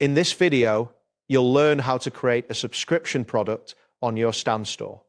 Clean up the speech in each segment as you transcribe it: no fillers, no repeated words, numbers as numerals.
In this video, you'll learn how to create a subscription product on your Stan store.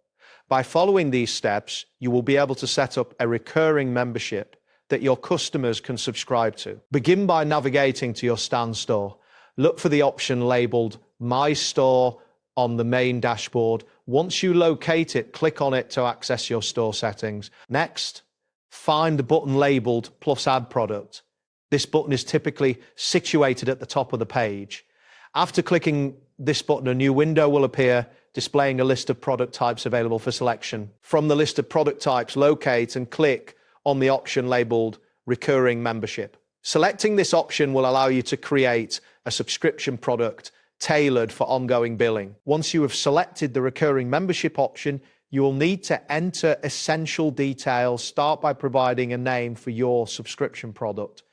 By following these steps, you will be able to set up a recurring membership that your customers can subscribe to. Begin by navigating to your Stan store. Look for the option labeled My Store on the main dashboard. Once you locate it, click on it to access your store settings. Next, find the button labeled Plus Add Product. This button is typically situated at the top of the page. After clicking this button, a new window will appear displaying a list of product types available for selection. From the list of product types, locate and click on the option labeled Recurring Membership. Selecting this option will allow you to create a subscription product tailored for ongoing billing. Once you have selected the Recurring Membership option, you will need to enter essential details. Start by providing a name for your subscription product.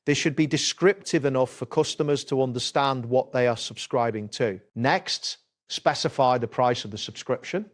This should be descriptive enough for customers to understand what they are subscribing to. Next, specify the price of the subscription.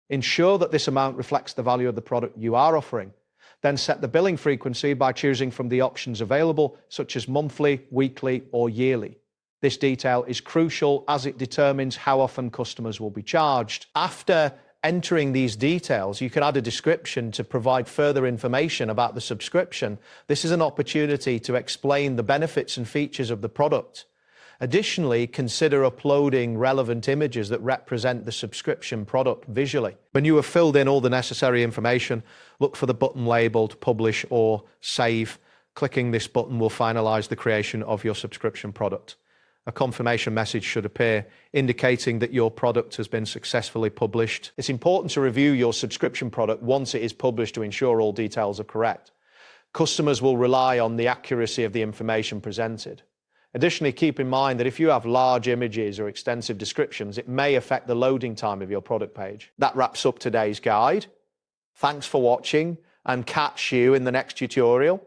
Ensure that this amount reflects the value of the product you are offering. Then set the billing frequency by choosing from the options available, such as monthly, weekly, or yearly. This detail is crucial as it determines how often customers will be charged. After entering these details, you can add a description to provide further information about the subscription. This is an opportunity to explain the benefits and features of the product. Additionally, consider uploading relevant images that represent the subscription product visually. When you have filled in all the necessary information, look for the button labeled Publish or Save. Clicking this button will finalize the creation of your subscription product. A confirmation message should appear indicating that your product has been successfully published. It's important to review your subscription product once it is published to ensure all details are correct. Customers will rely on the accuracy of the information presented. Additionally, keep in mind that if you have large images or extensive descriptions, it may affect the loading time of your product page. That wraps up today's guide. Thanks for watching and catch you in the next tutorial.